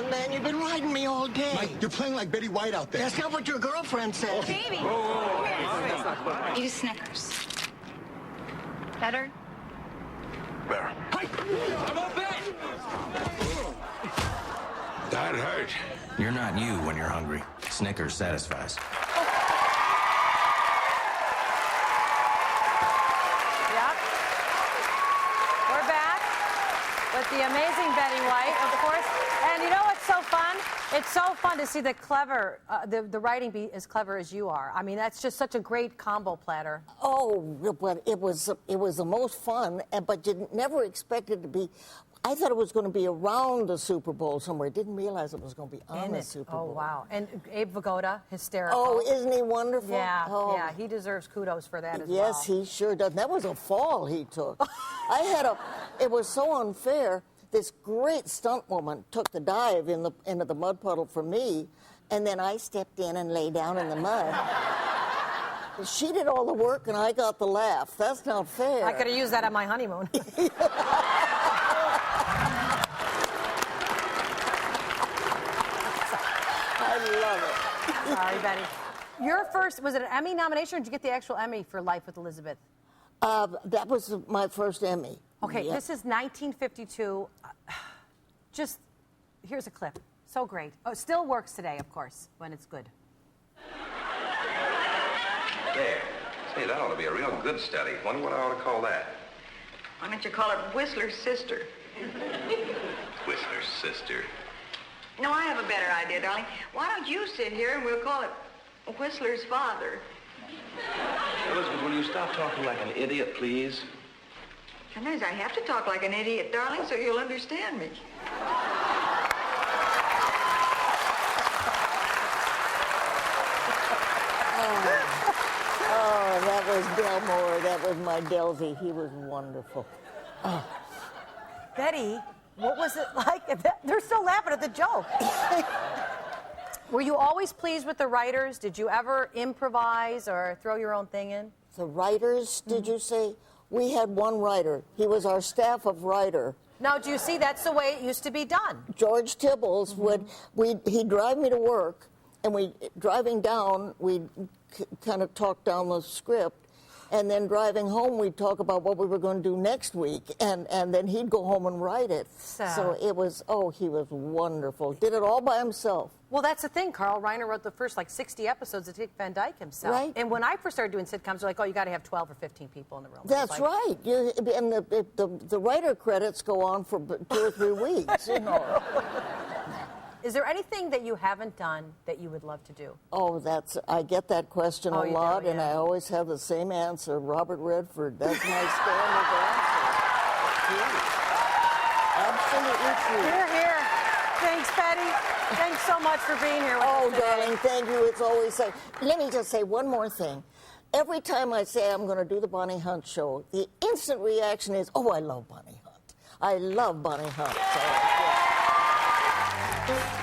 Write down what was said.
on, man. You've been riding me all day. Mike, you're playing like Betty White out there. That's not what your girlfriend said. Baby. Eat a Snickers. Better? Better. I'm up bet. That hurt. You're not you when you're hungry. Snickers satisfies. Yep. We're back with the amazing Betty White, of course. And you know what's so fun? It's so fun to see the writing be as clever as you are. I mean, that's just such a great combo platter. Oh, but it was the most fun, but you never expected to be. I thought it was going to be around the Super Bowl somewhere. Didn't realize it was going to be on the Super Bowl. Oh, wow. And Abe Vigoda, hysterical. Oh, isn't he wonderful? Yeah, oh. yeah. He deserves kudos for that as well. Yes, he sure does. That was a fall he took. It was so unfair. This great stunt woman took the dive into the mud puddle for me, and then I stepped in and lay down in the mud. She did all the work, and I got the laugh. That's not fair. I could have used that on my honeymoon. I love it. Sorry, Betty. Your first, was it an Emmy nomination, or did you get the actual Emmy for Life with Elizabeth? That was my first Emmy. Okay, Yep. This is 1952. Just, here's a clip. So great. Oh, it still works today, of course, when it's good. There. Say, that ought to be a real good study. Wonder what I ought to call that. Why don't you call it Whistler's Sister? Whistler's Sister. No, I have a better idea, darling. Why don't you sit here and we'll call it Whistler's Father? Elizabeth, will you stop talking like an idiot, please? Sometimes I have to talk like an idiot, darling, so you'll understand me. Oh, that was Delmore. That was my Delzy. He was wonderful. Oh. Betty, what was it like? They're still laughing at the joke. Were you always pleased with the writers? Did you ever improvise or throw your own thing in? The writers, did you say? We had one writer. He was our staff of writer. Now, do you see, that's the way it used to be done. George Tibbles he'd drive me to work, and driving down, we'd kind of talk down the script, and then driving home, we'd talk about what we were going to do next week, and then he'd go home and write it. So it was, he was wonderful. Did it all by himself. Well, that's the thing. Carl Reiner wrote the first, 60 episodes of Dick Van Dyke himself. Right. And when I first started doing sitcoms, they're like, you got to have 12 or 15 people in the room. That's right. And the writer credits go on for 2 or 3 weeks, you know. Is there anything that you haven't done that you would love to do? Oh, I get that question a lot, and I always have the same answer. Robert Redford, that's my standard answer. Absolutely true. Here, here. Thanks, Betty. Thanks so much for being here with us today. Darling, thank you. It's always so. Let me just say one more thing. Every time I say I'm going to do the Bonnie Hunt show, the instant reaction is, I love Bonnie Hunt. I love Bonnie Hunt. So, yeah.